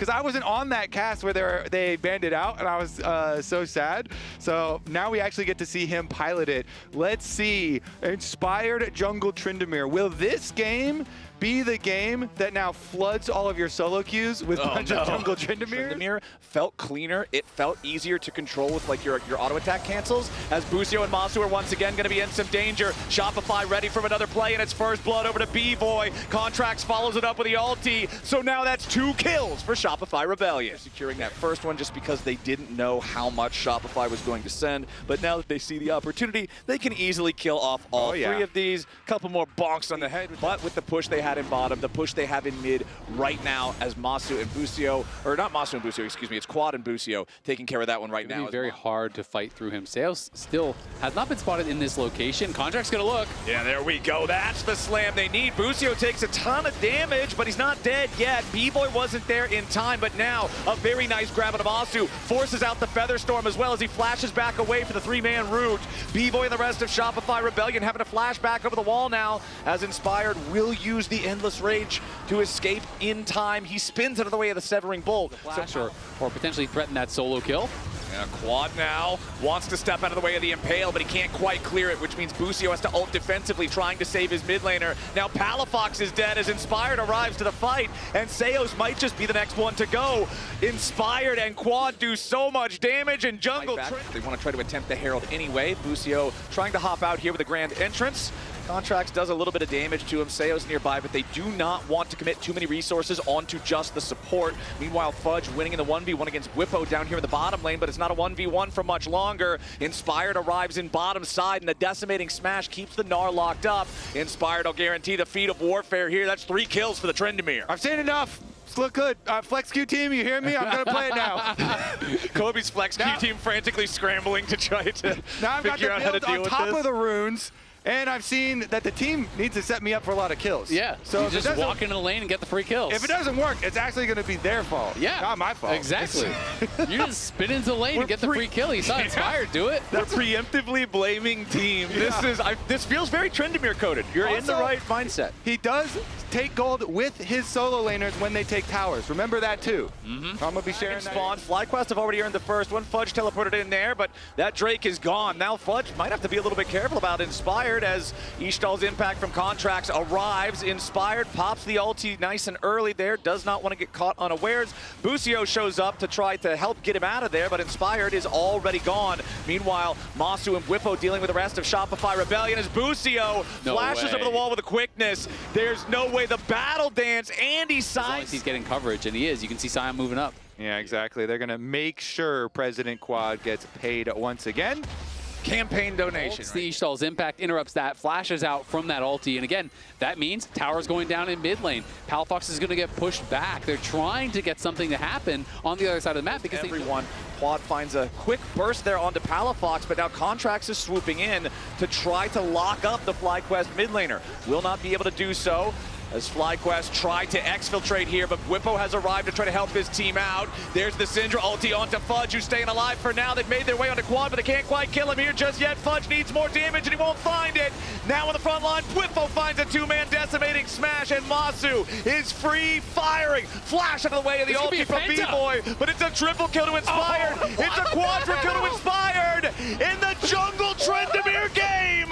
because I wasn't on that cast where they banned it out, and I was so sad. So now we actually get to see him pilot it. Let's see. Inspired Jungle Tryndamere. Will this game be the game that now floods all of your solo queues with bunch of Jungle Tryndamere? Tryndamere felt cleaner. It felt easier to control with like your auto attack cancels. As Busio and Masu are once again going to be in some danger. Shopify ready from another play, and it's first blood over to B-Boy. Contracts follows it up with the ulti. So now that's 2 kills for Shopify Rebellion. Securing that first one just because they didn't know how much Shopify was going to send. But now that they see the opportunity, they can easily kill off all 3 of these. Couple more bonks on the head. But with the push they had in bottom, the push they have in mid right now as Masu and Busio, or not Masu and Busio, excuse me, it's Quad and Busio taking care of that one right now. It'll be very hard to fight through him. Seos still has not been spotted in this location. Contract's gonna look. Yeah, there we go. That's the slam they need. Busio takes a ton of damage, but he's not dead yet. B-Boy wasn't there in time, but now a very nice grab of Masu. Forces out the Featherstorm as well as he flashes back away for the 3-man route. B-Boy and the rest of Shopify Rebellion having to flash back over the wall now as Inspired will use the Endless Rage to escape in time. He spins out of the way of the Severing Bolt. So, or potentially threaten that solo kill. And Quad now wants to step out of the way of the Impale, but he can't quite clear it, which means Busio has to ult defensively, trying to save his mid laner. Now Palafox is dead as Inspired arrives to the fight, and Seos might just be the next one to go. Inspired and Quad do so much damage, and Jungle... They want to try to attempt the Herald anyway. Busio trying to hop out here with a grand entrance. Contracts does a little bit of damage to him. Seos nearby, but they do not want to commit too many resources onto just the support. Meanwhile, Fudge winning in the 1v1 against Whippo down here in the bottom lane, but it's not a 1v1 for much longer. Inspired arrives in bottom side, and the decimating smash keeps the Gnar locked up. Inspired will guarantee the feat of warfare here. That's 3 kills for the Tryndamere. I've seen enough. It's look good. Flex Q team, you hear me? I'm going to play it now. Kobe's Flex Q team frantically scrambling to try to now I've got figure the out how to build deal on top with this. of the runes. And I've seen that the team needs to set me up for a lot of kills. Yeah, so you just walk into the lane and get the free kills. If it doesn't work, it's actually going to be their fault. Yeah, not my fault. Exactly. You just spin into the lane and get the free kill. You saw Inspired do it. We're preemptively blaming team. Yeah. This feels very Tryndamere coded. You're also, in the right mindset. He does take gold with his solo laners when they take towers. Remember that too. I'm going to be sharing that. Spawn. FlyQuest have already earned the first one. Fudge teleported in there, but that Drake is gone. Now Fudge might have to be a little bit careful about Inspired as Ishtal's impact from Contracts arrives. Inspired pops the ulti nice and early there. Does not want to get caught unawares. Busio shows up to try to help get him out of there, but Inspired is already gone. Meanwhile, Masu and Whippo dealing with the rest of Shopify Rebellion as Busio flashes over the wall with a quickness. There's no way. The battle dance, and he signs. As long as he's getting coverage, and he is. You can see Sion moving up. Yeah, exactly. They're going to make sure President Quad gets paid once again. Campaign donation. The Ishtal's impact interrupts that, flashes out from that ulti, and again, that means tower's going down in mid lane. Palafox is going to get pushed back. They're trying to get something to happen on the other side of the map because Quad finds a quick burst there onto Palafox, but now Contracts is swooping in to try to lock up the FlyQuest mid laner. Will not be able to do so, as FlyQuest tried to exfiltrate here, but Whippo has arrived to try to help his team out. There's the Syndra ulti onto Fudge, who's staying alive for now. They've made their way onto Quad, but they can't quite kill him here just yet. Fudge needs more damage, and he won't find it. Now on the front line, Whippo finds a 2-man decimating smash, and Masu is free firing. Flash out of the way of the ulti from B-Boy, but it's a triple kill to Inspired. It's a quadra kill to Inspired. In the Jungle Tryndamere game,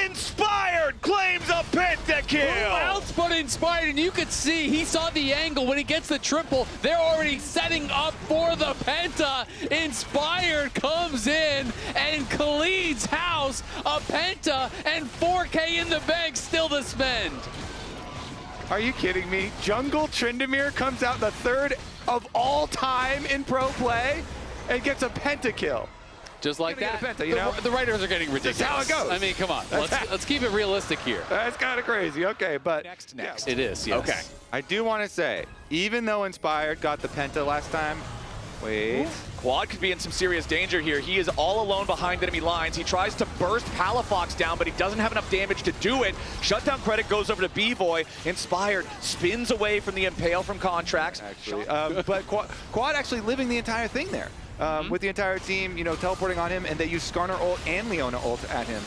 Inspired claims a pentakill. Who else but Inspired? And you could see he saw the angle when he gets the triple. They're already setting up for the penta. Inspired comes in and Khalid's house a penta and 4K in the bank still to spend. Are you kidding me? Jungle Tryndamere comes out the 3rd of all time in pro play and gets a pentakill. Just like that. Penta, you know? The writers are getting ridiculous. That's how it goes. I mean, come on. Let's keep it realistic here. That's kind of crazy. Okay, but Next. It is, yes. Okay. I do want to say, even though Inspired got the penta last time, wait. Quad could be in some serious danger here. He is all alone behind enemy lines. He tries to burst Palafox down, but he doesn't have enough damage to do it. Shutdown credit goes over to B-Boy. Inspired spins away from the Impale from Contracts. Actually, but Quad actually living the entire thing there. With the entire team, you know, teleporting on him, and they use Skarner ult and Leona ult at him.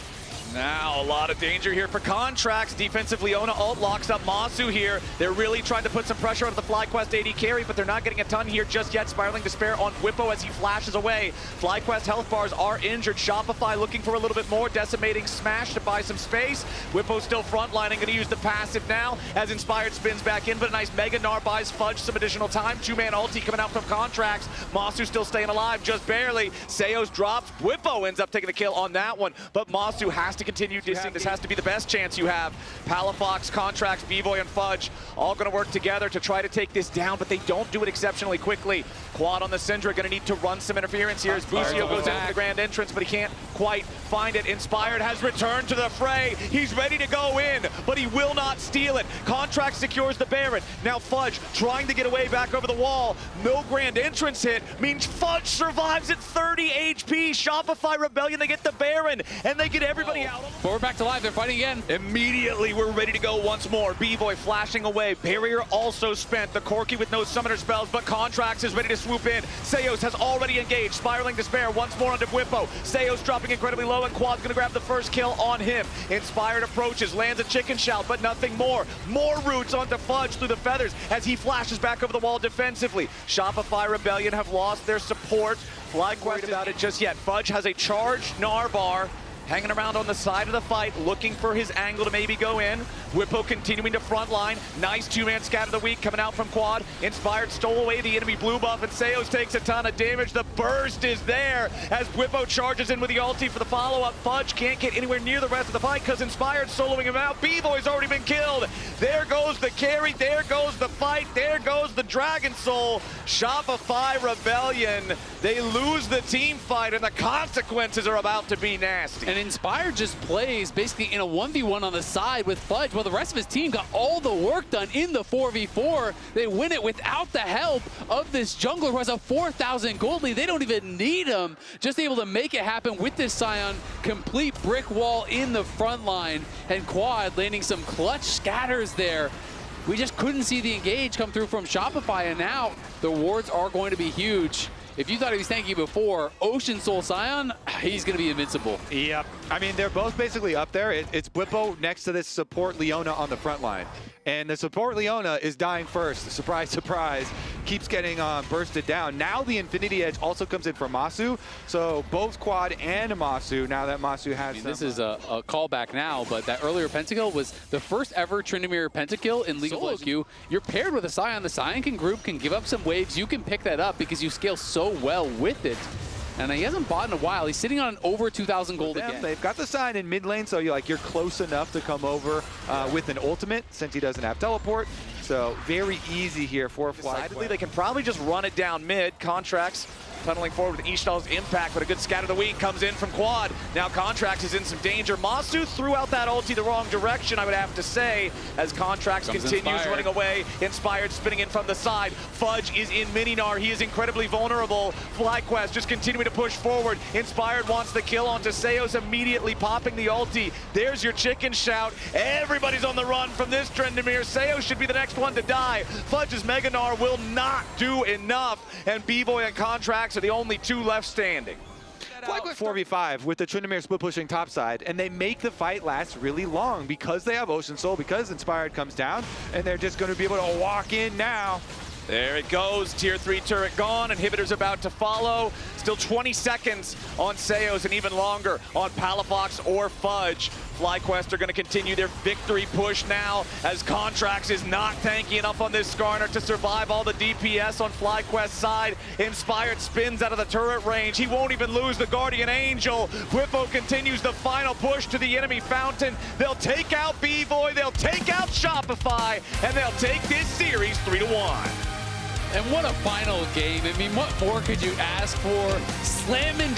Now, a lot of danger here for Contracts. Defensive Leona ult locks up Masu here. They're really trying to put some pressure onto the FlyQuest AD carry, but they're not getting a ton here just yet. Spiraling Despair on Whippo as he flashes away. FlyQuest health bars are injured. Shopify looking for a little bit more. Decimating Smash to buy some space. Whippo still frontlining, going to use the passive now as Inspired spins back in, but a nice Mega Gnar buys Fudge some additional time. Two-man ulti coming out from Contracts. Masu still staying alive, just barely. Seos drops. Whippo ends up taking the kill on that one, but Masu has to continue dissing. This has to be the best chance you have. Palafox, Contracts, B-Boy, and Fudge all going to work together to try to take this down, but they don't do it exceptionally quickly. Quad on the Syndra, going to need to run some interference here as Busio goes out for the grand entrance, but he can't quite find it. Inspired has returned to the fray. He's ready to go in, but he will not steal it. Contract secures the Baron. Now Fudge trying to get away back over the wall. No grand entrance hit means Fudge survives at 30 HP. Shopify Rebellion, they get the Baron, and they get everybody out. Forward back to life, they're fighting again. Immediately, we're ready to go once more. B-Boy flashing away. Barrier also spent. The Corki with no summoner spells, but Contracts is ready to swoop in. Seos has already engaged. Spiraling Despair once more onto Whippo. Seos dropping incredibly low, and Quad's going to grab the first kill on him. Inspired approaches, lands a chicken shout, but nothing more. More roots onto Fudge through the feathers as he flashes back over the wall defensively. Shopify Rebellion have lost their support. FlyQuest about it just yet. Fudge has a charged Gnar bar. Hanging around on the side of the fight, looking for his angle to maybe go in. Whippo continuing to front line. Nice two-man scat of the week coming out from Quad. Inspired stole away the enemy blue buff, and Seos takes a ton of damage. The burst is there as Whippo charges in with the ulti for the follow-up. Fudge can't get anywhere near the rest of the fight because Inspired soloing him out. B-Boy's already been killed. There goes the carry. There goes the fight. There goes the Dragon Soul. Shopify Rebellion. They lose the team fight, and the consequences are about to be nasty. And Inspired just plays basically in a 1v1 on the side with Fudge, while the rest of his team got all the work done in the 4v4. They win it without the help of this jungler who has a 4,000 gold lead. They don't even need him. Just able to make it happen with this Scion. Complete brick wall in the front line, and Quad landing some clutch scatters there. We just couldn't see the engage come through from Shopify, and now the wards are going to be huge. If you thought he was tanky before, Ocean Soul Scion, he's going to be invincible. Yep. I mean, they're both basically up there. It's Whippo next to this support Leona on the front line. And the support Leona is dying first. Surprise, surprise. Keeps getting bursted down. Now the Infinity Edge also comes in for Masu. So both Quad and Masu, now that Masu has this is a callback now, but that earlier pentakill was the first ever Tryndamere pentakill in League of Legends. You're paired with a Scion. The Scion can group, can give up some waves. You can pick that up because you scale so well with it. And he hasn't bought in a while. He's sitting on over 2,000 gold again. They've got the sign in mid lane, so you're close enough to come over with an ultimate since he doesn't have teleport. So very easy here for FlyQuest. Decidedly, they can probably just run it down mid. Contracts tunneling forward with Ishtal's impact, but a good scat of the week comes in from Quad. Now Contracts is in some danger. Masu threw out that ulti the wrong direction, I would have to say, as Contracts continues running away. Inspired spinning in from the side. Fudge is in mini Gnar. He is incredibly vulnerable. FlyQuest just continuing to push forward. Inspired wants the kill onto Seos, immediately popping the ulti. There's your chicken shout. Everybody's on the run from this Tryndamere. Seos should be the next one to die. Fudge's Mega Gnar will not do enough, and B-Boy and Contracts are the only two left standing. FlyQuest 4v5 with the Tryndamere split pushing topside, and they make the fight last really long because they have Ocean Soul, because Inspired comes down, and they're just going to be able to walk in now. There it goes, tier 3 turret gone, inhibitor's about to follow. Still 20 seconds on Seos and even longer on Palafox or Fudge. FlyQuest are going to continue their victory push now as Contracts is not tanky enough on this Skarner to survive all the DPS on FlyQuest's side. Inspired spins out of the turret range. He won't even lose the Guardian Angel. Whippo continues the final push to the enemy fountain. They'll take out B-Boy, they'll take out Shopify, and they'll take this series 3-1. And what a final game. I mean, what more could you ask for? Slamming down.